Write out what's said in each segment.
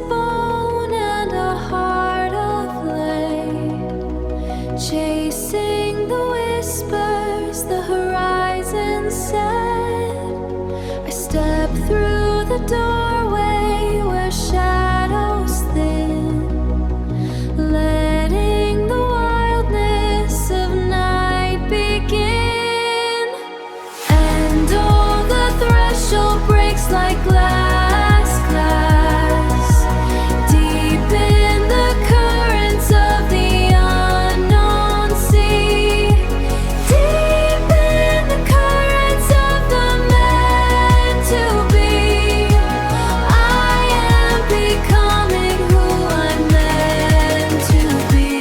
bone and a heart of lead, chasing the whispers the horizon said. I step through the doorway where shadows thin, letting the wildness of night begin. And oh, the threshold breaks like glass, deep in the currents of the unknown sea, deep in the currents of the meant to be. I am becoming who I'm meant to be.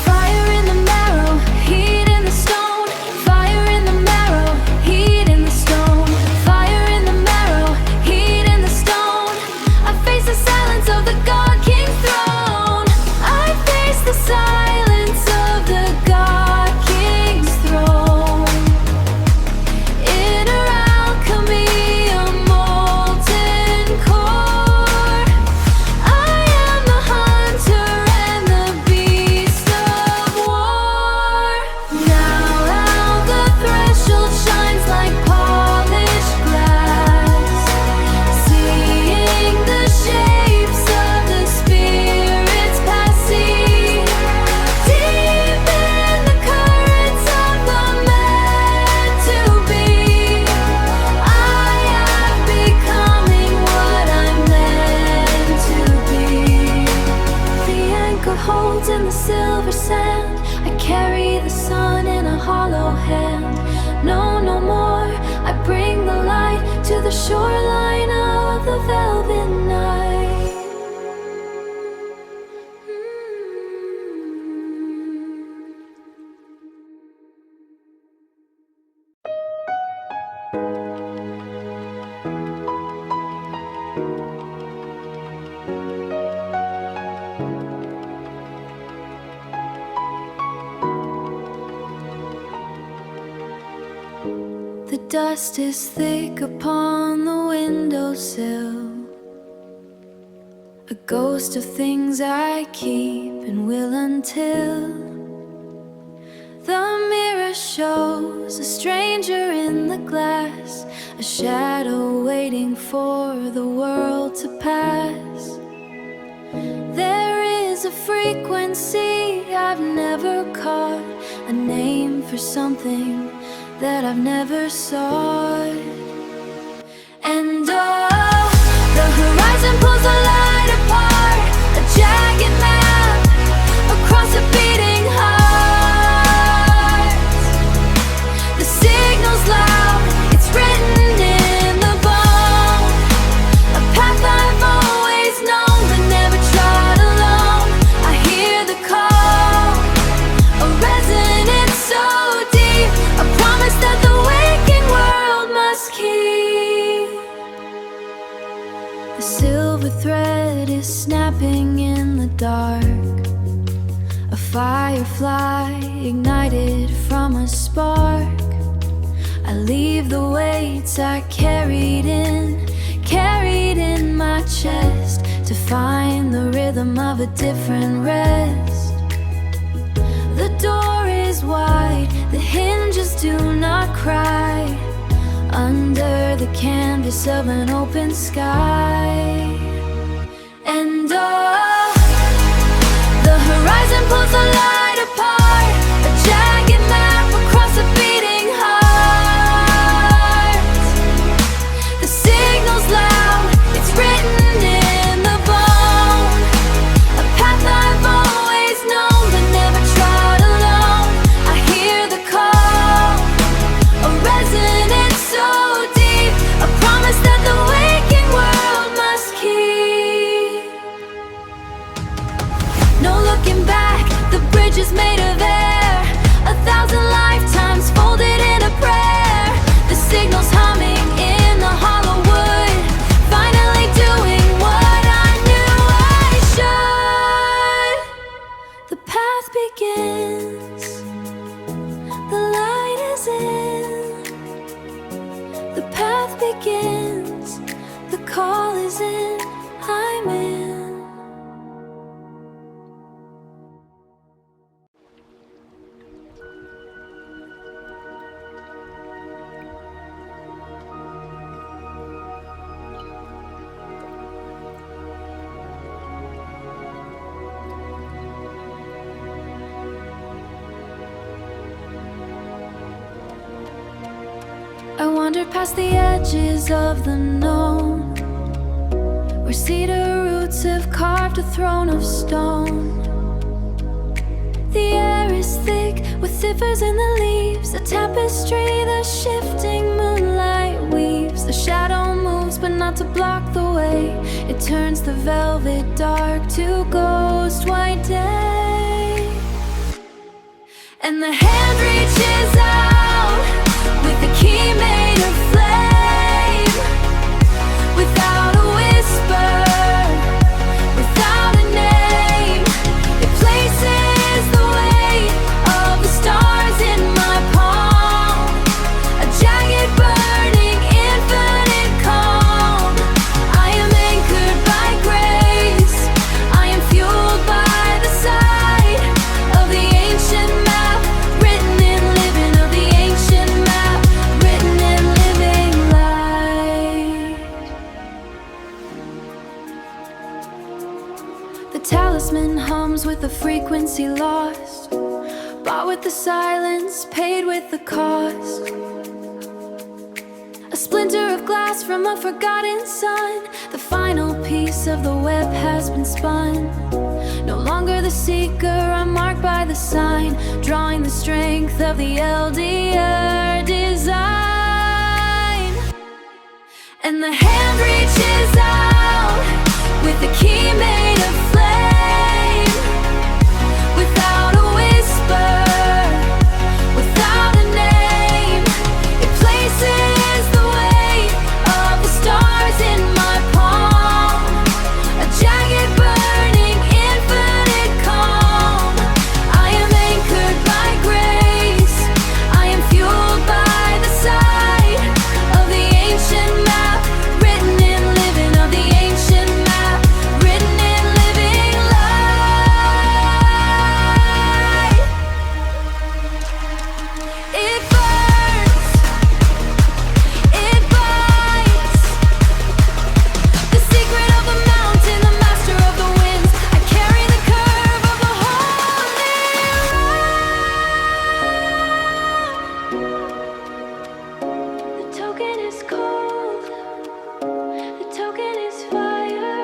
Fire in the marrow, heat in the stone. Fire in the marrow, heat in the stone. Fire in the marrow, heat in the stone. I face the silence of the God King's throne. I face the silence of the God King's throne. Inner alchemy, a molten core. I am the hunter and the beast of war. Now how the threshold shines like polished glass, seeing the shapes of the spirits passing, deep in the currents of the meant to be. I am becoming what I'm meant to be. The anchor holds in the silver sand. I carry the sun in a hollow hand. No, no more. I bring the light to the shoreline of the velvet night. The dust is thick upon the windowsill, a ghost of things I keep and will until the mirror shows a stranger in the glass, a shadow waiting for the world to pass. There is a frequency I've never caught, a name for something that I've never sought. And oh, the horizon pulls the light apart, a jagged map across a beating heart. The signal's loud, it's written in the bone, a path I've always known but never trod alone. I hear the call, a resonance so deep, a promise that the waking world must keep. The silver thread is snapping in the dark, a firefly ignited from a spark. I leave the weights I carried in my chest to find the rhythm of a different rest. The door is wide, the hinges do not cry, under the canvas of an open sky. And oh, the horizon pulls the light apart, a jagged map across a beating heart. The signal's loud, it's written in the bone, a path I've always known but never trod alone. I hear the call, a resonance so deep, a promise that the waking world must keep. wander past the edges of the known, where cedar roots have carved a throne of stone. The air is thick with zippers in the leaves, a tapestry the shifting moonlight weaves. The shadow moves but not to block the way, it turns the velvet dark to ghost white day. And the hand reaches out with a key made of flame, without a whisper, without a name. It places the weight of the stars in my palm, a jagged burning infinite calm. I am anchored by grace, I am fueled by the sight of the ancient map, written in living, of the ancient map, written in living light. The talisman hums with the frequency lost, bought with the silence, paid with the cost. A splinter of glass from a forgotten sun, the final piece of the web has been spun. No longer the seeker, I'm marked by the sign, drawing the strength of the LDR design. And the hand reaches out with a key made of flame, without a whisper, without a name. It places the weight of the stars in my palm, a jagged burning infinite calm. I am anchored by grace, I am fueled by the sight of the ancient map, written in living, of the ancient map, written in living light. It burns, it bites, the secret of the mountain, the master of the winds. I carry the curve of the holy road. The token is cold, the token is fire.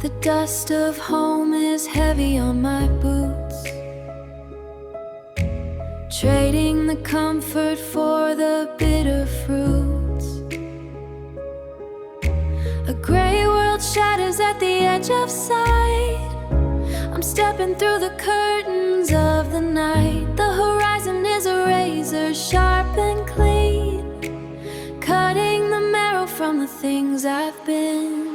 The dust of home is heavy on my boots, trading the comfort for the bitter fruits. A gray world shatters at the edge of sight. I'm stepping through the curtains of the night. The horizon is a razor, sharp and clean, cutting the marrow from the things I've been.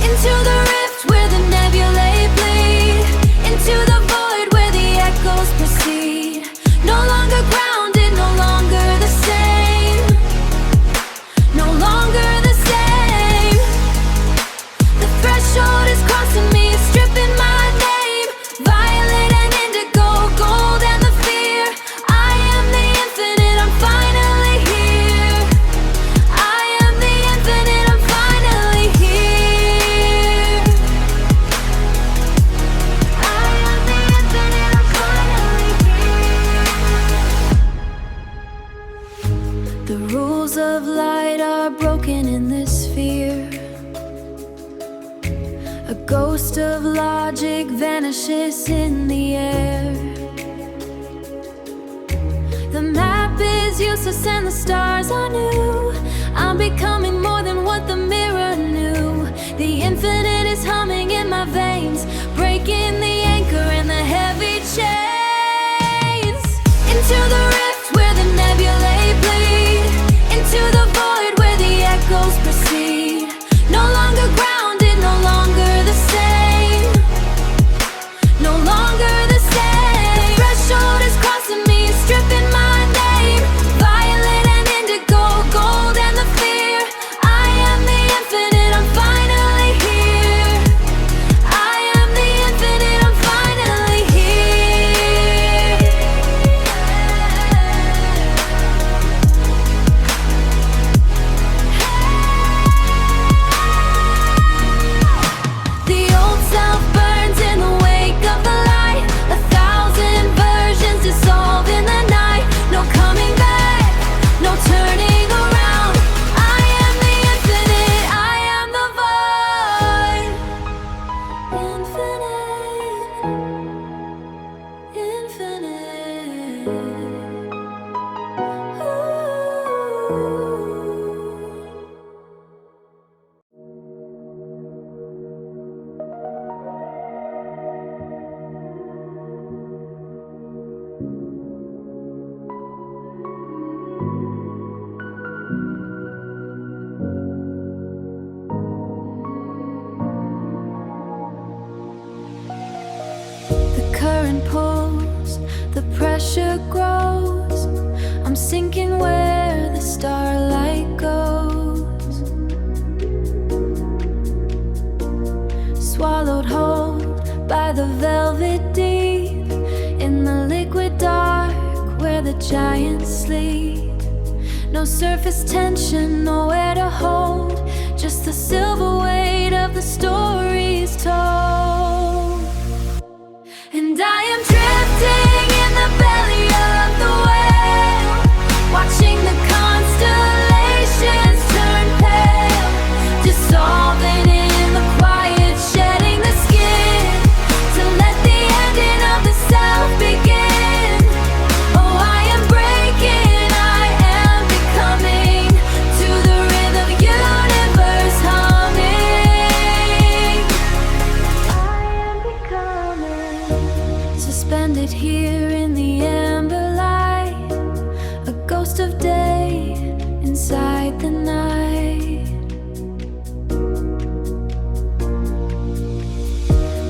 Into the rift where the nebulae bleed, into the void where the echoes proceed. No longer grounded, no longer the same, no longer the same. The threshold is crossing me, stripping my name. Violet and indigo, gold and the fear. I am the infinite, I'm finally here. I am the infinite, I'm finally here. I am the infinite, I'm finally here. The rules of light are broken in this sphere. A ghost of logic vanishes in the air. The map is useless and the stars are new. I'm becoming more than what the mirror knew. The infinite is humming in my veins, breaking the anchor and the heavy chains. Into the rift where the nebulae bleed, into the void where the echoes proceed. No longer grounded, no longer the same, no longer the same. The threshold is crossing me, stripping my name. Violet and indigo, gold and the fear. I am the infinite, I'm finally here. I am the infinite, I'm finally here. Current pulls, the pressure grows. I'm sinking where the starlight goes. Swallowed whole by the velvet deep, in the liquid dark where the giants sleep. No surface tension, nowhere to hold, just the silver weight of the stories told. And I am drifting in the belly of the whale, watching the constellations turn pale, dissolving in the quiet, shedding the skin, to let the ending of the self begin. Oh, I am breaking, I am becoming, to the rhythm universe humming. I am becoming, suspended here in the amber light, a ghost of day inside the night.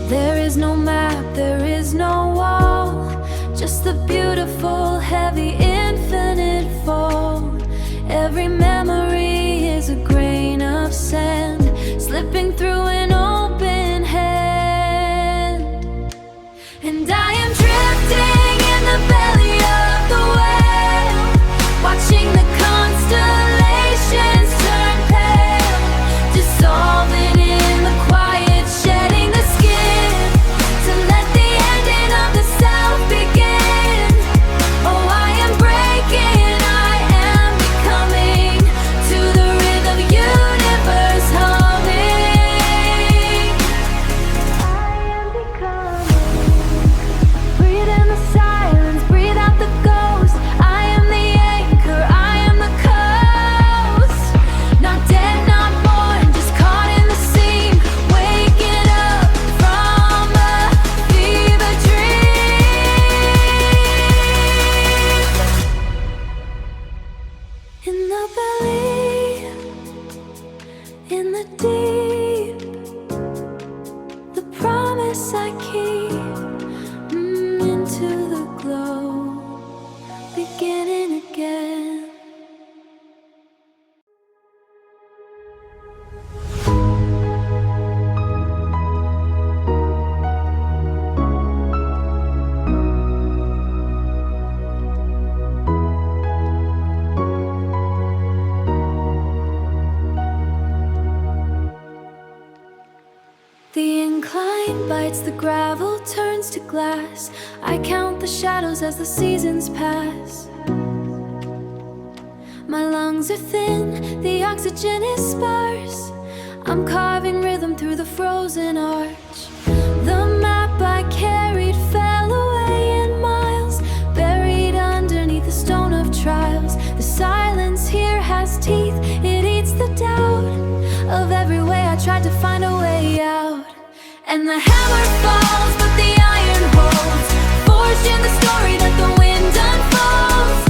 There is no map, there is no wall, just the beautiful, heavy, infinite fall. Every memory is a grain of sand, slipping through an open hand. And I am drifting in the belly of the whale, watching the constellations turn pale, dissolving in the quiet, shedding the skin, to let the ending of the self begin. Oh, I am breaking, I am becoming, to the rhythm universe humming. I am becoming. Breathe in the silence, breathe out the ghost. I am the anchor, I am the coast. Not dead, not born, just caught in the seam, waking up from a fever dream. In the belly, in the deep, the promise I keep, into the glow, beginning again. The incline bites the gravel, turns to glass. I count the shadows as the seasons pass. My lungs are thin, the oxygen is sparse. I'm carving rhythm through the frozen arch. The map I carried fell away in miles, buried underneath the stone of trials. The silence here has teeth, it eats the doubt of every way I tried to find a way out. And the hammer falls, but the iron holds, forged in the story that the wind unfolds.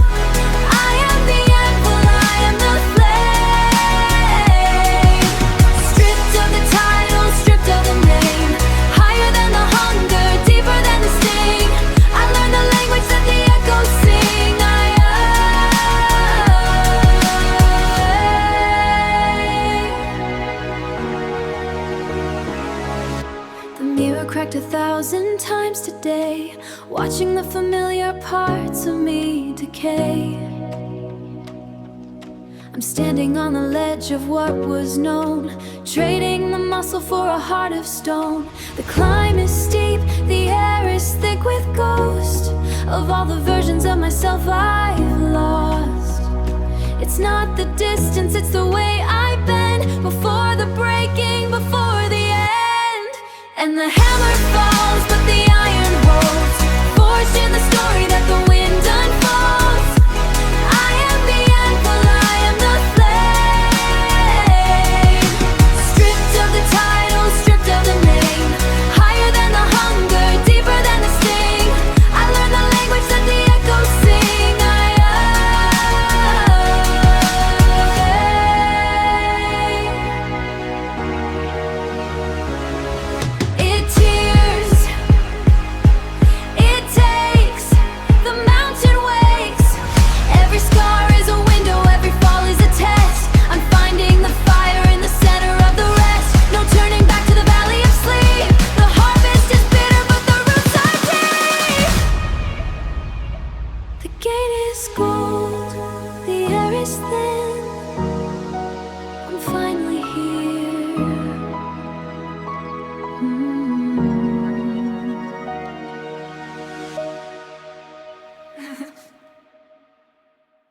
I am the anvil, I am the flame, stripped of the title, stripped of the name, higher than the hunger, deeper than the sting. I learned the language that the echoes sing. The mirror cracked 1,000 times today, watching the familiar parts of me decay. I'm standing on the ledge of what was known, trading the muscle for a heart of stone. The climb is steep, the air is thick with ghosts of all the versions of myself I've lost. It's not the distance, it's the way I've been, before the breaking, before the end. And the hammer falls, but the iron holds, forged in the story that the wind unfolds. I am the anvil, I skies thin, I'm finally here.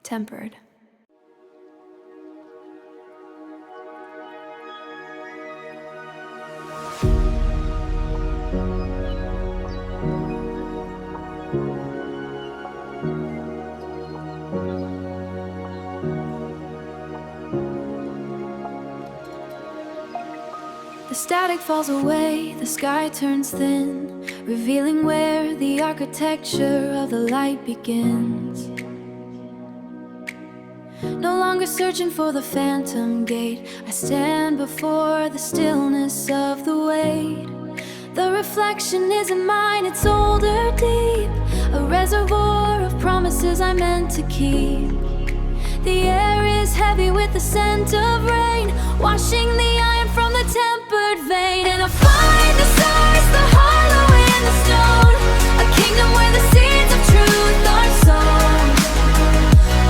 Tempered. The static falls away, the sky turns thin, revealing where the architecture of the light begins. No longer searching for the phantom gate, I stand before the stillness of the wait. The reflection isn't mine, it's older deep, a reservoir of promises I meant to keep. The air is heavy with the scent of rain, washing the iron from the tempered vein. And I find the stars, the hollow in the stone, a kingdom where the seeds of truth are sown.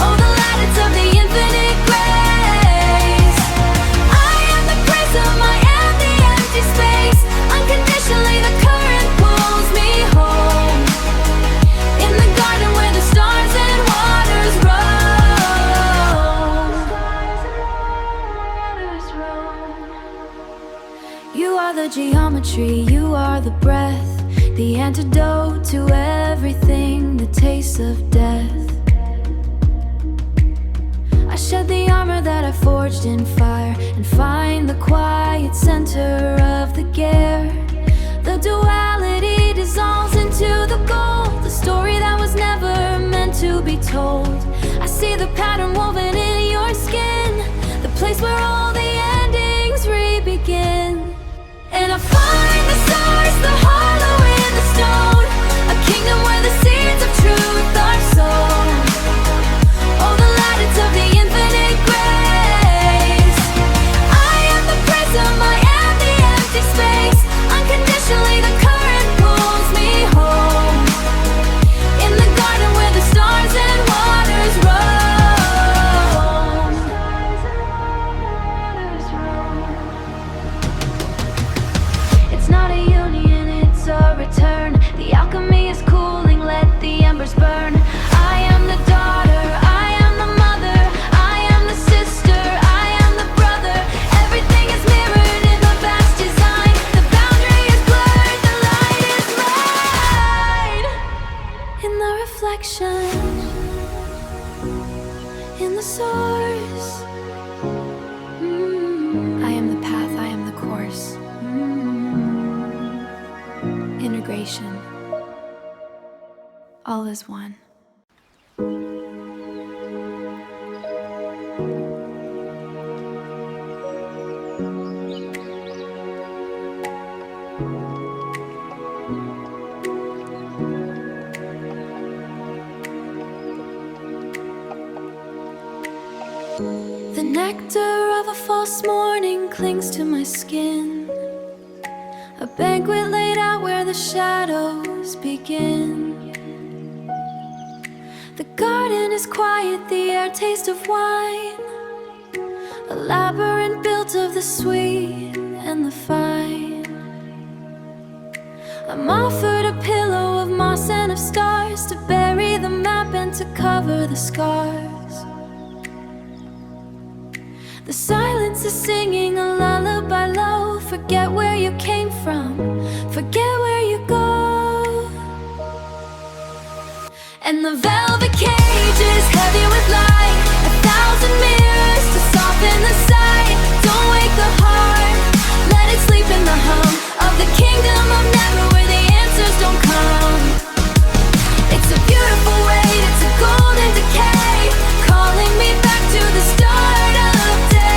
Oh, the lattice of the infinite grace. I am the praise of my empty, empty space. Unconditionally the current pulls me home, in the garden where the stars and waters roam. You are the geometry, you are the breath, the antidote to everything, the taste of death. I shed the armor that I forged in fire and find the quiet center of the Gyre. The duality dissolves into the gold, the story that was never meant to be told. I see the pattern woven in your skin, the place where all the endings re-begin. And I find the stars, the hollow in the stone, a kingdom where the seeds of truth are sown. Oh, the lattice of the infinite grace. I am the praise of my empty, empty space. Unconditionally the current pulls me home, in the garden where the stars and waters roam. It's not a union, it's a return. The alchemy is cooling, let the embers burn. I am the daughter, I am the mother, I am the sister, I am the brother. Everything is mirrored in the vast design. The boundary is blurred, the light is mine. In the reflection, in the source. I am the path, I am the course. Integration. All is one. The nectar of a false morning clings to my skin, a banquet laid out where the shadows begin. The garden is quiet, the air taste of wine, a labyrinth built of the sweet and the fine. I'm offered a pillow of moss and of stars, to bury the map and to cover the scars. The silence is singing a lullaby low. Forget where you came from, forget where you go. And the velvet cage is heavy with light, 1,000 mirrors to soften the sight. Don't wake the heart, let it sleep in the hum of the kingdom of never, where the answers don't come. It's a beautiful weight, it's a golden decay, calling me back to the start of day.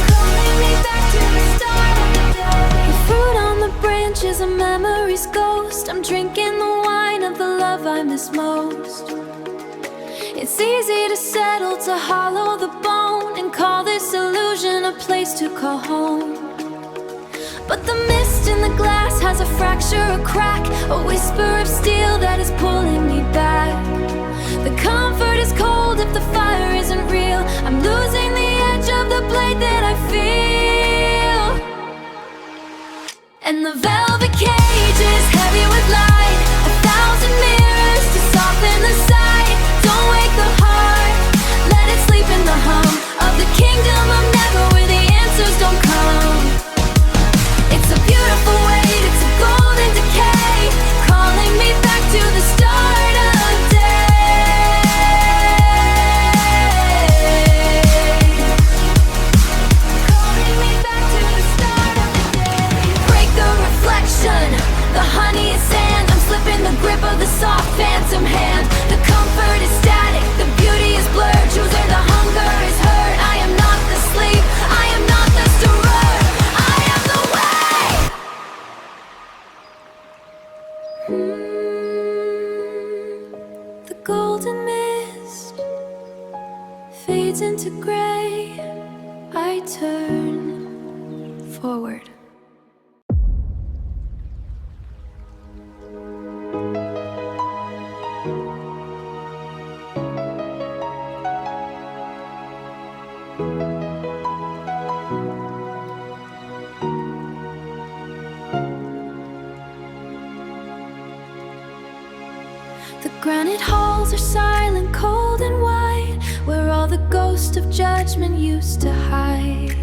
Calling me back to the start of the day. The fruit on the branch is a memory's ghost. I'm drinking the wine of the love I miss most. It's easy to settle, to hollow the bone, and call this illusion a place to call home. But the mist in the glass has a fracture, a crack, a whisper of steel And the velvet cage is heavy with light, 1,000 mirrors to soften the sight. Don't wake the heart, let it sleep in the hum of the kingdom of never, where the answers don't come. It's a beautiful weight, it's a golden decay, calling me back to the start of day. Calling me back to the start of the day. Break the reflection, the honey is sand. I'm slipping the grip of the soft phantom hand. The comfort is static, the beauty is blurred. Choose where the hunger is hurt. I am not the sleep, I am not the stirrer, I am the way. The golden mist fades into gray. I turn forward. The granite halls are silent, cold and white, where all the ghost of judgment used to hide.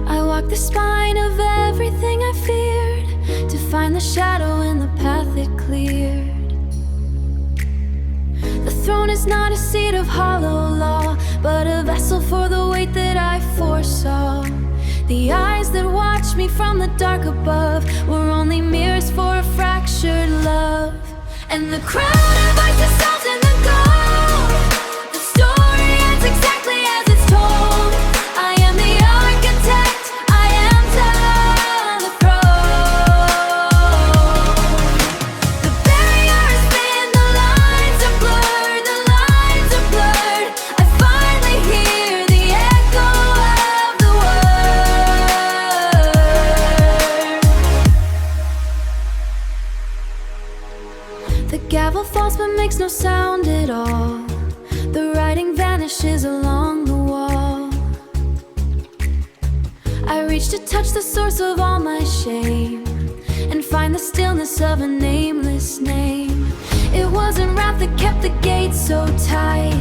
I walk the spine of everything I feared, to find the shadow in the path it cleared. The throne is not a seat of hollow law, but a vessel for the weight that I foresaw. The eyes that watched me from the dark above were only mirrors for a fractured love. And the crown invites itself in the gold. The story ends exactly as it's told. I am the architect, I am the throne. The barrier is thin, the lines are blurred, the lines are blurred. I finally hear the echo of the word. The gavel falls but makes no sound at all. The writing vanishes along the wall. I reach to touch the source of all my shame, and find the stillness of a nameless name. It wasn't wrath that kept the gates so tight,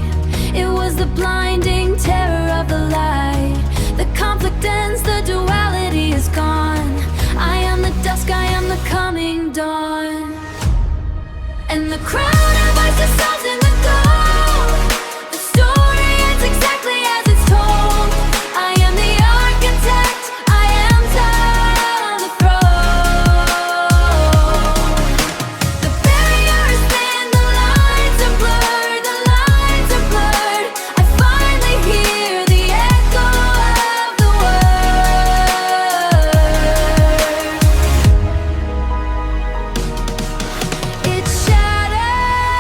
it was the blinding terror of the light. The conflict ends, the duality is gone. I am the dusk, I am the coming dawn. And the crown invites itself in the gold. The story ends exactly as it's told. I am the architect, I am the throne. The barrier is thin, the lines are blurred, the lines are blurred. I finally hear the echo of the word. It shatters.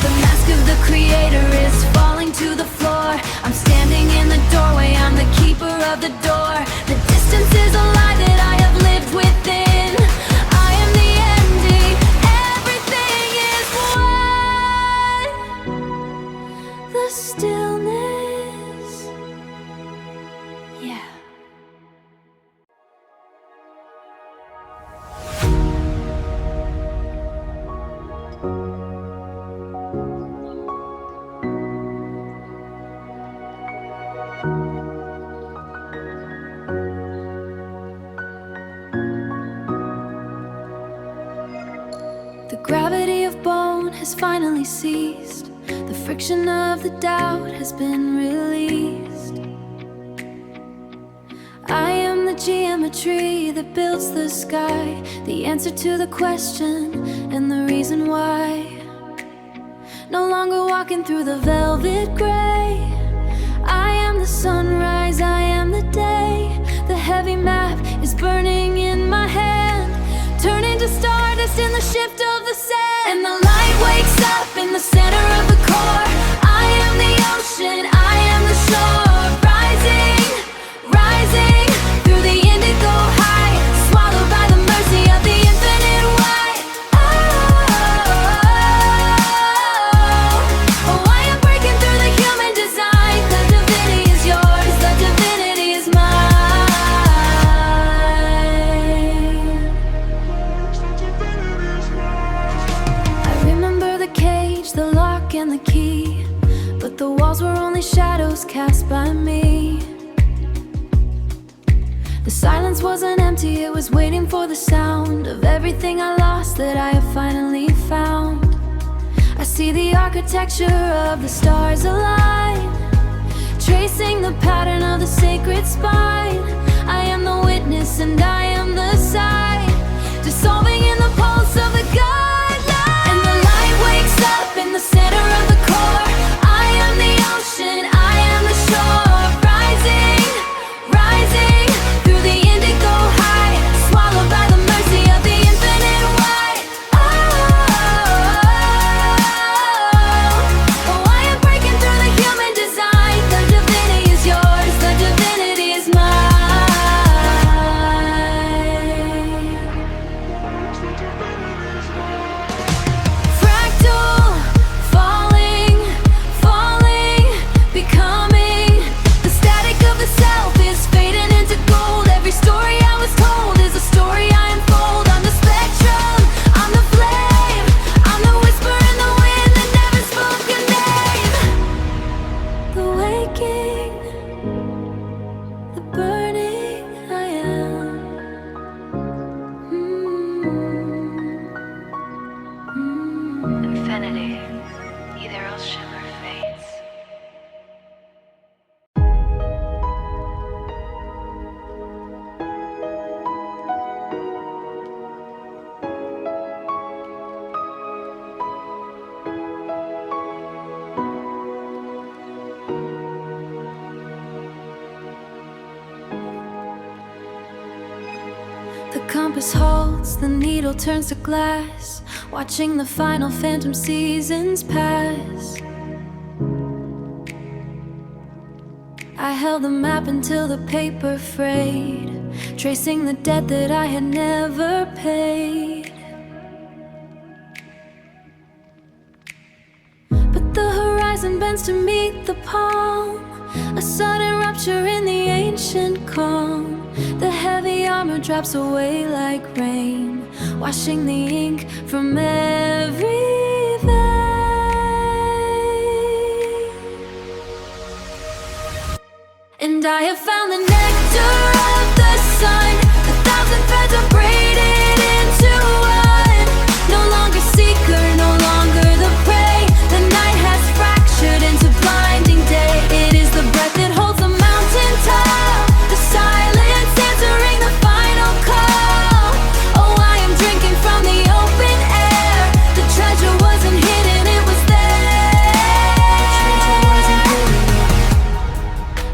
The mask of the creator is falling to the floor. I'm standing in the doorway, I'm the keeper of the door. The distance is a lie that I have lived within. I am the ending, everything is one. The stillness, yeah. The gravity of bone has finally ceased. The friction of the doubt has been released. I am the geometry that builds the sky, the answer to the question and the reason why. No longer walking through the velvet gray. I am the sunrise, I am the day. The heavy map is burning in my hand, turning to stardust in the shift of the sand. And the light wakes up in the center of the core. I am the ocean, I am the shore. Rising, rising through the indigo height, swallowed by the mercy of the infinite white. Oh, I am breaking through the human design. The divinity is yours, the divinity is mine. walls were only shadows cast by me. The silence wasn't empty, it was waiting for the sound of everything I lost that I have finally found. I see the architecture of the stars align, tracing the pattern of the sacred spine. I am the witness and I am the sign, dissolving in the pulse of the guideline. And the light wakes up in the center of the core. I am the ocean, I am the shore, rising, rising through the indigo height, swallowed by the mercy of the infinite white. Oh, I am breaking through the human design. The divinity is yours, the divinity is mine. Fractal, falling, falling, becoming. The static of the self is fading into gold. Every story I was told is a story I unfold. I'm the spectrum, I'm the flame, I'm the whisper in the wind that never spoke a name. The waking, the burning, I am. Infinity, either else shimmer fades. The compass halts, the needle turns to glass, watching the final phantom seasons pass. I held the map until the paper frayed, tracing the debt that I had never paid. But the horizon bends to meet the palm, a sudden rupture in the ancient calm. The heavy armor drops away like rain, washing the ink from every vein. And I have found the nectar of the sun. 1,000 threads are braided into one. No longer seeker, no longer the prey. The night has fractured into blinding day. It is the breath that holds the mountain top, the silence answering the final call. Oh, I am drinking from the open air. The treasure wasn't hidden, it was there.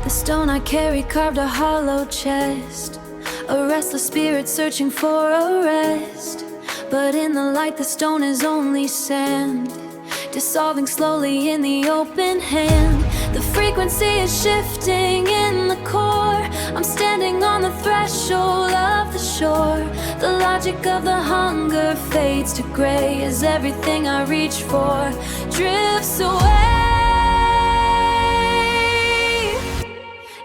The stone I carry carved a hollow chest, a restless spirit searching for a rest. But in the light the stone is only sand, dissolving slowly in the open hand. The frequency is shifting in the core. I'm standing on the threshold of the shore. The logic of the hunger fades to gray as everything I reach for drifts away.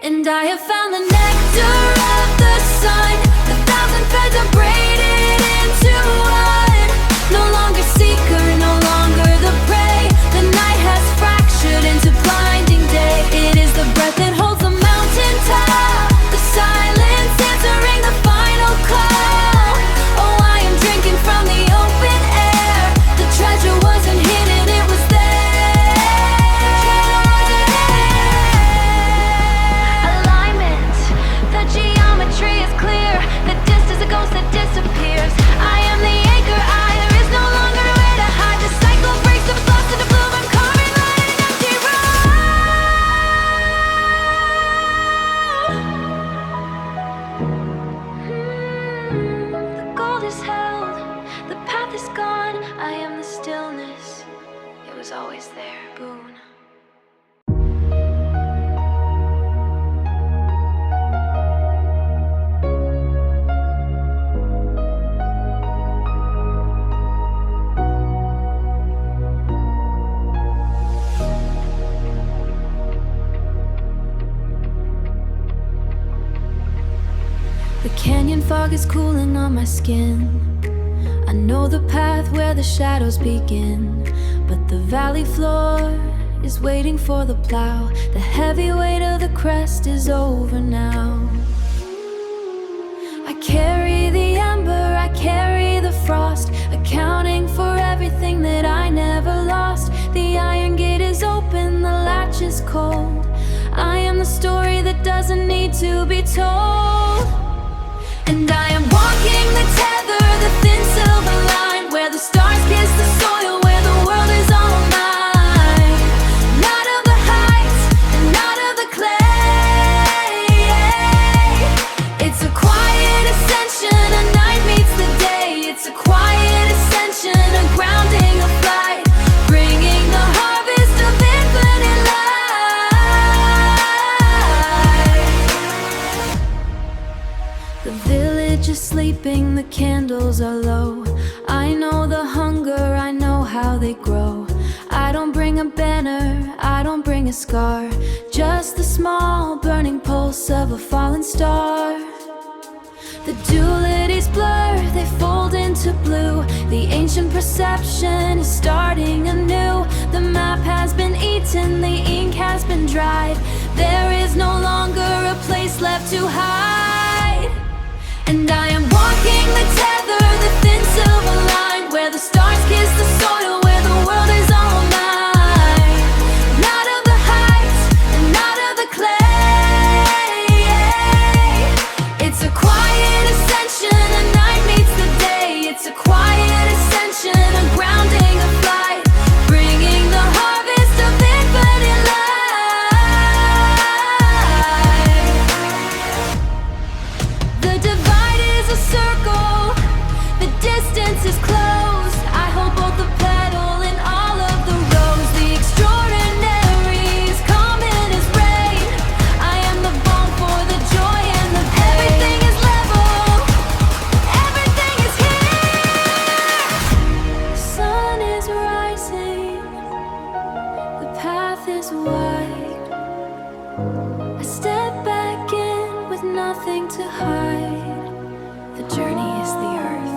And I have found the nectar of the sun. 1,000 threads are braided into one. No longer seeker, no longer the prey. The night has fractured into blinding day. It is the breath that holds the mountain top, the silence answering the final call. Oh, I am drinking from the open air. The treasure wasn't hidden, it was there. Alignment, the geometry is clear. The distance, a ghost that disappears. I am the anchor, there is no longer a way to hide. The cycle breaks, the lost in the bloom. I'm carving light in an empty room. The gold is held, the path is gone. I am the stillness, it was always there. Boone. The canyon fog is cooling on my skin. I know the path where the shadows begin, but the valley floor is waiting for the plow. The heavy weight of the crest is over now. I carry the ember, I carry the frost, accounting for everything that I never lost. The iron gate is open, the latch is cold. I am the story that doesn't need to be told. And I am walking the tether, the thin silver line, where the stars kiss the soil, where the world is all mine. Not of the heights, and not of the clay. It's a quiet ascension, a night meets the day. It's a quiet ascension, a grounding, a flight, bringing the harvest of infinite light. The village is sleeping, the candles are low. I know the hunger, I know how they grow. I don't bring a banner, I don't bring a scar, just the small burning pulse of a fallen star. The dualities blur, they fold into blue. The ancient perception is starting anew. The map has been eaten, the ink has been dried. There is no longer a place left to hide. And I am walking the tether, the thin silver line, where the stars kiss the soil, where the world is all mine. Not of the heights, and not of the clay. It's a quiet ascension, a night meets the day. It's a quiet ascension, a grounding, a flight, bringing the harvest of infinite light. The divide is a circle, the distance is closed. I hold both the petal and all of the rose. The extraordinary is common as rain. I am the balm for the joy and the pain. Everything is level, everything is here. The sun is rising, the path is wide. I step back in with nothing to hide. The journey is the earth,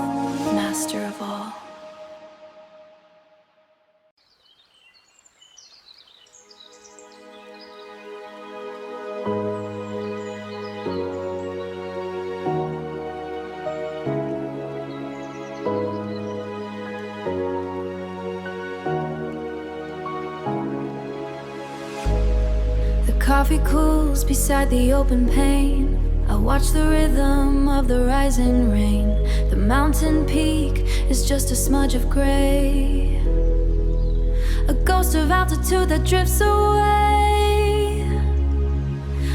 master of all. The coffee cools beside the open pane. I watch the rhythm of the rising rain. The mountain peak is just a smudge of gray, a ghost of altitude that drifts away.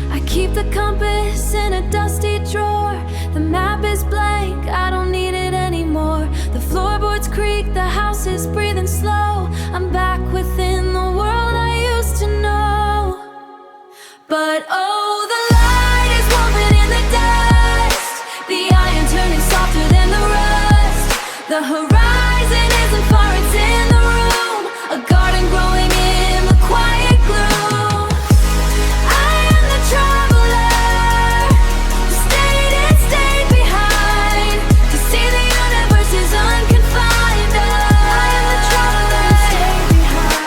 I keep the compass in a dusty drawer. The map is blank, I don't need it anymore. The floorboards creak, the house is breathing slow. I'm back within the world I used to know. But oh, the light is woven in the dust, the iron turning softer than the rust. The horizon isn't far, it's in the room, a garden growing in the quiet gloom. I am the traveler, who stayed behind, to see the universe is unconfined. I am the traveler, stayed behind.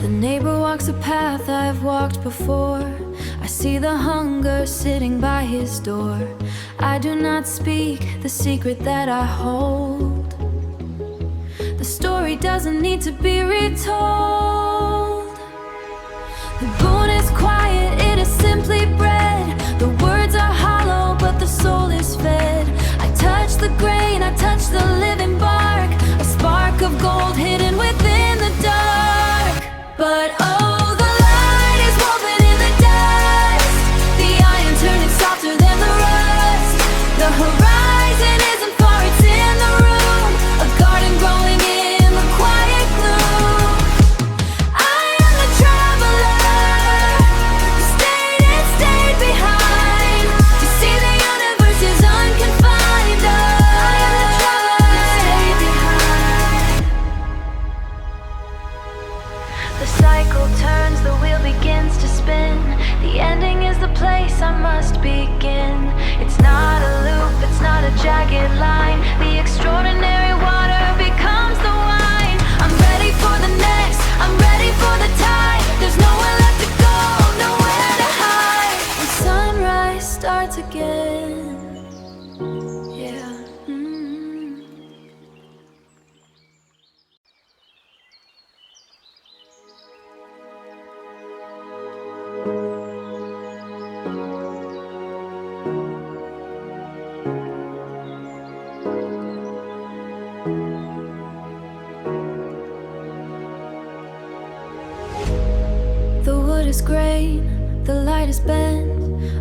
The neighbor walks a path I've walked before. I see the hunger sitting by his door. I do not speak the secret that I hold. The story doesn't need to be retold. The boon is quiet, it is simply bred. The words are hollow, but the soul is fed. I touch the grain, I touch the living bark, a spark of gold hidden within the dark. But oh, the light is woven in the dust, the iron turning softer than the rust. The horizon isn't far, it's in the room, a garden growing in the quiet gloom. I is grain, the light is bent.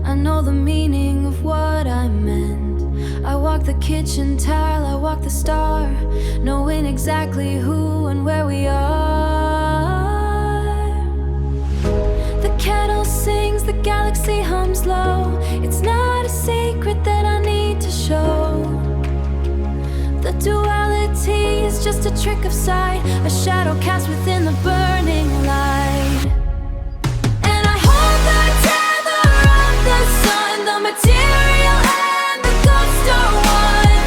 I know the meaning of what I meant. I walk the kitchen tile, I walk the star, knowing exactly who and where we are. The kettle sings, the galaxy hums low. It's not a secret that I need to show. The duality is just a trick of sight, a shadow cast within the burning light. And I hold the tether of the sun, the material and the ghost are one.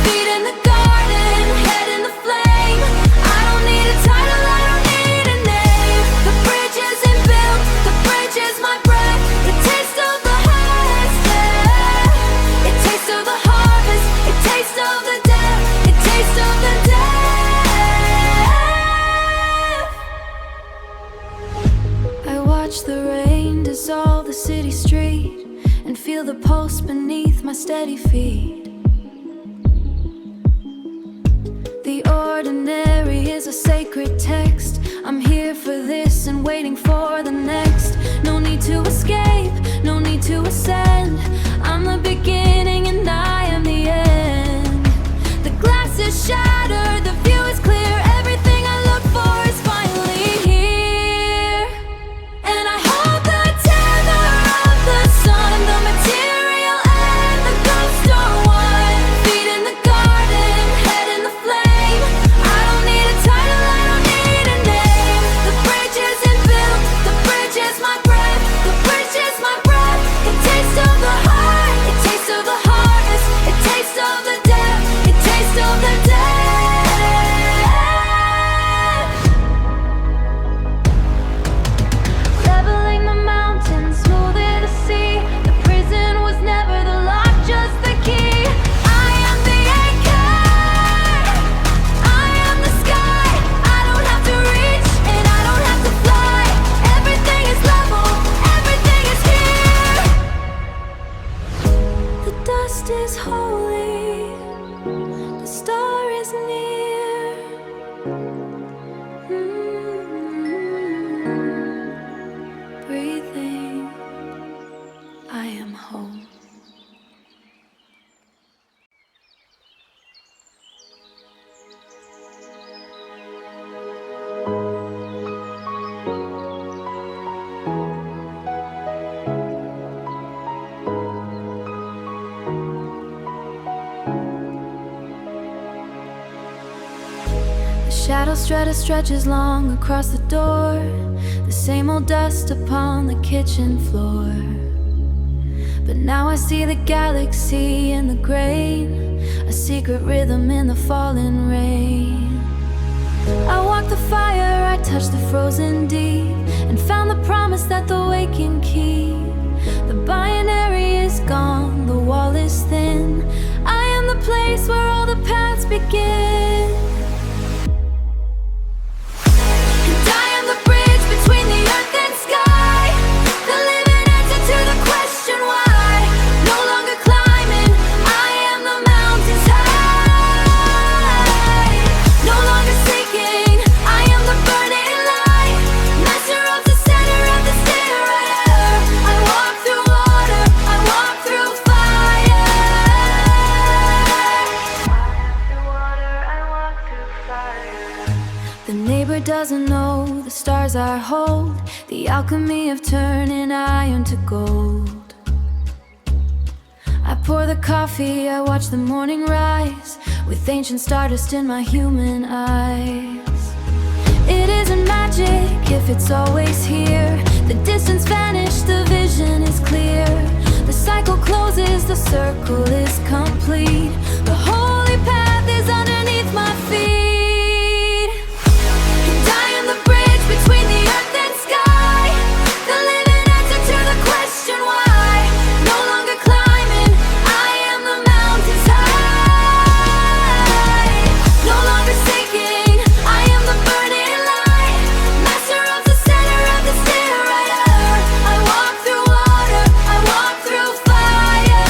Feet in the garden, head in the flame. I don't need a title, I don't need a name. The bridge isn't built, the bridge is my breath. The taste of the highest air. It tastes of the harvest, it tastes of the death. It tastes of the death. I watch the rain dissolve the city street and feel the pulse beneath my steady feet. The ordinary is a sacred text. I'm here for this and waiting for the next. No need to escape, no need to ascend. I'm the beginning and I am the end. The glass is shattered, the view is clear. Everything I look for is finally here. And I hold the tether of the sun, the material and the ghost are one. Feet in the garden, head in the flame. I don't need a title, I don't need a name. The bridge isn't built, the bridge is my breath. The bridge is my breath. It tastes of the heart, it tastes of the harvest. It tastes of the death, it tastes of the death. Leveling the mountains, smoothing the sea. The prison was never the lock, just the key. I am the anchor, I am the sky. I don't have to reach and I don't have to fly. Everything is level, everything is here. The dust is holy, the star is near. Breathing, I am home. The shadow strata stretches long across the door. The same old dust upon the kitchen floor. But now I see the galaxy in the grain, a secret rhythm in the falling rain. I walk the fire, I touch the frozen deep, and found the promise that the waking keep. The binary is gone, the wall is thin. I am the place where all the paths begin. And I am the bridge between the earth and sky, the living answer to the question why. No longer climbing, I am the mountains high. No longer seeking, I am the burning light. Master of the center of the stair right. I walk through water, I walk through fire. The neighbor doesn't know the stars I hold, the alchemy of turning iron to gold. I pour the coffee, I watch the morning rise, with ancient stardust in my human eyes. It isn't magic if it's always here. The distance vanished, the vision is clear. The cycle closes, the circle is complete. The holy path is underneath my feet. And I am the bridge between the earth and sky, the living answer to the question why. No longer climbing, I am the mountains high. No longer seeking, I am the burning light. Master of the center of the stair right. I walk through water, I walk through fire.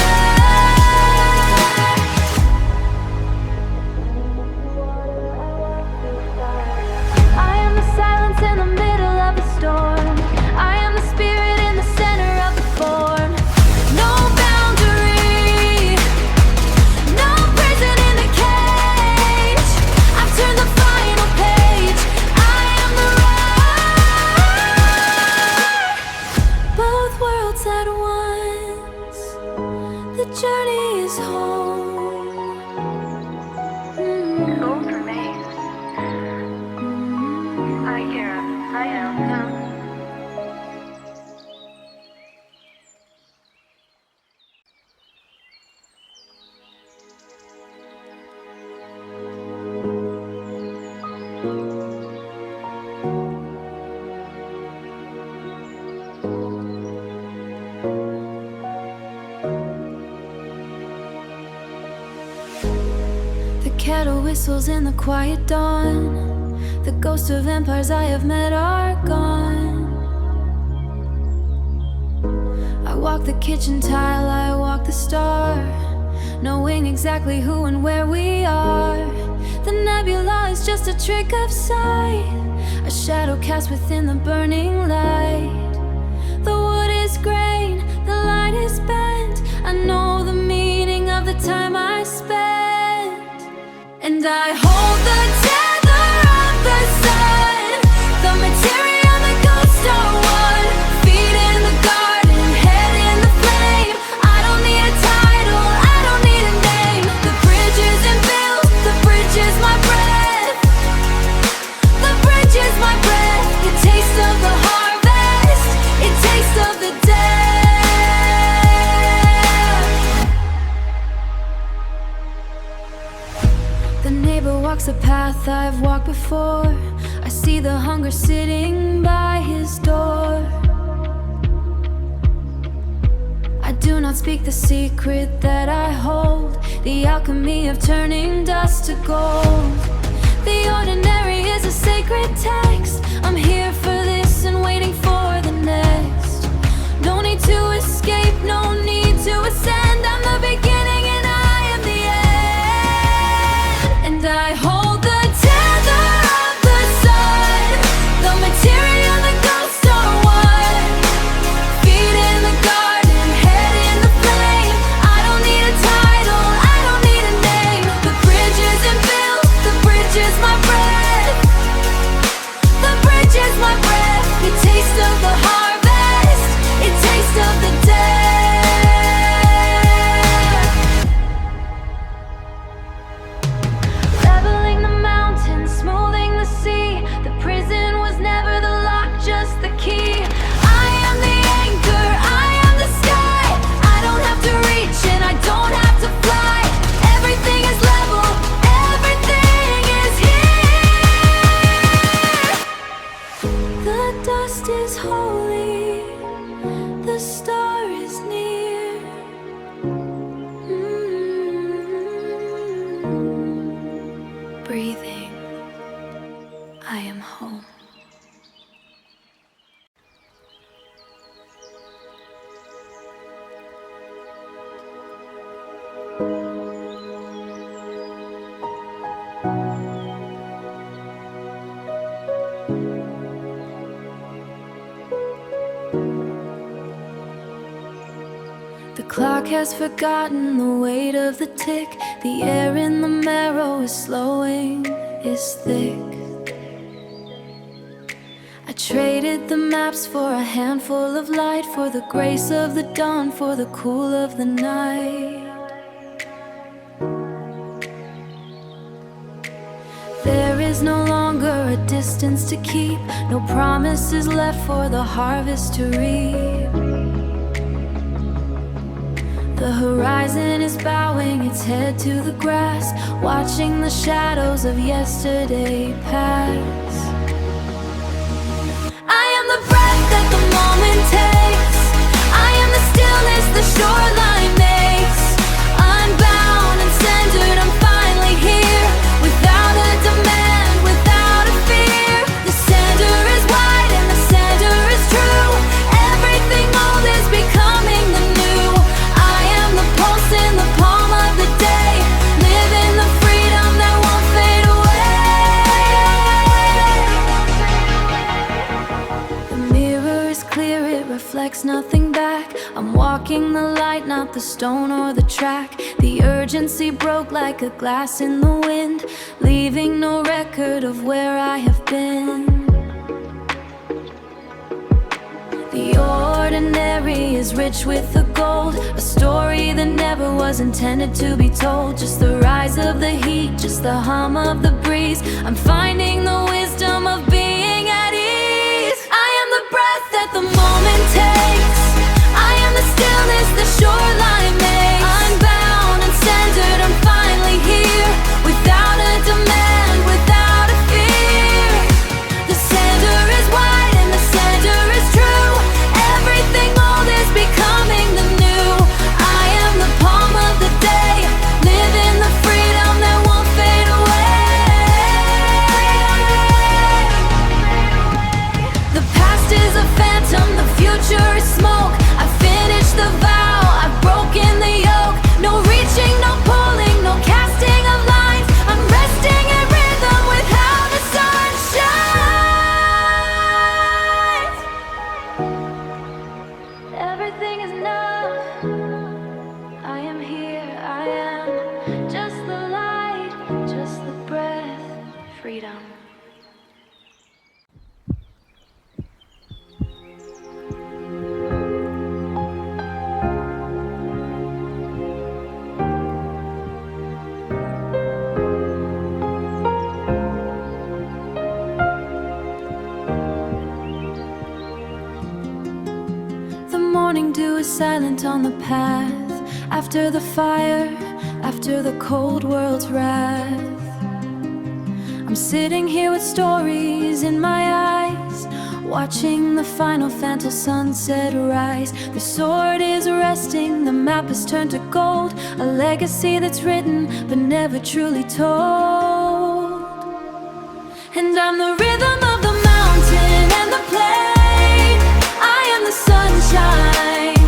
is home. Hope remains. I hear a I am now. The kettle whistles in the quiet dawn. The ghosts of empires I have met are gone. I walk the kitchen tile, I walk the star, knowing exactly who and where we are. The nebula is just a trick of sight, a shadow cast within the burning light. The wood is grain, the light is bent. I know the meaning of the time I spent, and I hold the tether of the sun. The material, the ghost are one. Feet in the garden, head in the flame. I don't need a title, I don't need a name. The bridge isn't built, the bridge is my breath. The bridge is my breath. The taste of the harvest, it tastes of the dead. The neighbor walks a path I've walked before. I see the hunger sitting by his door. I do not speak the secret that I hold, the alchemy of turning dust to gold. The ordinary is a sacred text. I'm here for this and waiting for the next. No need to escape, no need to ascend. I'm the beginning and I am the end. And I hold the tether of the sun. The material, the ghosts are one. Feet in the garden, head in the flame. I don't need a title, I don't need a name. The bridge isn't built, the bridge is my breath. The bridge is my breath. The taste of the harvest, it tastes of the dead. Leveling the mountains, smoothing the sea. The prison was never the lock, just the key. I am the anchor, I am the sky. I don't have to reach and I don't have to fly. Everything is level, everything is here. The dust is holy, the star is near. Breathing, I am home. The clock has forgotten the weight of the tick. The air in the marrow is slowing, is thick. I traded the maps for a handful of light, for the grace of the dawn, for the cool of the night. There is no longer a distance to keep, no promises left for the harvest to reap. The horizon is bowing its head to the grass, watching the shadows of yesterday pass. I am the breath that the moment takes. I am the stillness the shoreline makes. Unbound and centered, I'm finally here. Without a demand, without a fear. The center is wide and the center is true. Everything old is becoming the new. I am the pulse in the palm of the day. Live in the freedom that won't fade away. The mirror is clear, it reflects nothing back. I'm walking the light, not the stone or the track. The urgency broke like a glass in the wind, leaving no record of where I have been. The ordinary memory is rich with the gold, a story that never was intended to be told. Just the rise of the heat, just the hum of the breeze. I'm finding the wisdom of being at ease. I am the breath that the moment takes. I am the stillness the shoreline makes. Unbound and centered, I'm finally here, without a demand, without a fear. The center is wide and the center is true. Everything old is becoming the new. I am the palm of the day, living the freedom that won't fade away. The past is a phantom, the future is smoke. I finished the vow, I've broken the yoke. No reaching, no pulling, no casting of lines. I'm resting in rhythm with how the sun shines. Everything is enough. I am here, I am just the light, just the breath, freedom. The morning dew is silent on the path. After the fire, after the cold world's wrath, I'm sitting here with stories in my eyes, watching the final phantom sunset rise. The sword is resting, the map is turned to gold, a legacy that's written but never truly told. And I'm the rhythm of the mountain and the plain. I am the sunshine,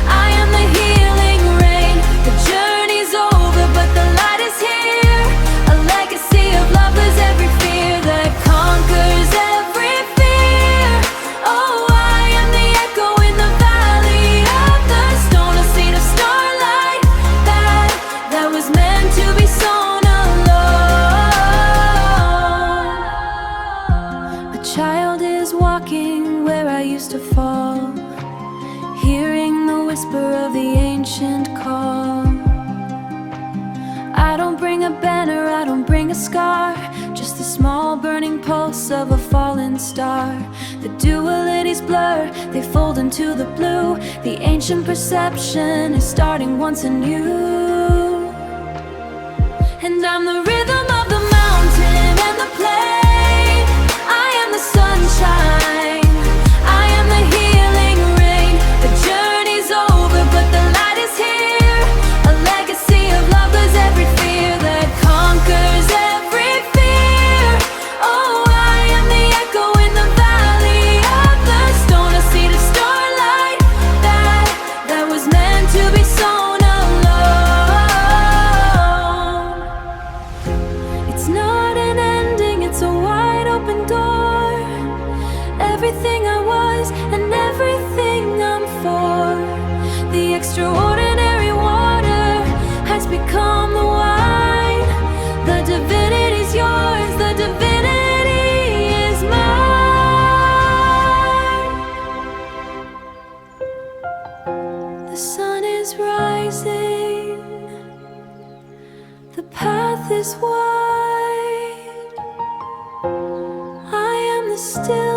I am the healing rain. The journey's over but the light is here, a legacy of love lives every fear that conquers every fear. Oh, I am the echo in the valley of the stone, a seed of starlight that was meant to be sown alone. A child is walking where I used to fall, hearing the whisper of the ancient call. I don't bring a banner, I don't bring a scar, just the small burning pulse of a fallen star. The dualities blur, they fold into the blue. The ancient perception is starting once anew. And I'm the rhythm of the mountain and the plain. I am the sunshine, I am the healing rain. The journey's over but the light is here, a legacy of love lives every fear that conquers every fear. Oh, I am the echo in the valley of the stone, a seed of starlight that was meant to be sown alone. It's not an ending, it's a wide open door. Everything I was and everything I'm for. The extraordinary water has become the wine. The divinity's yours, the divinity is mine. The sun is rising, the path is wide. I am the still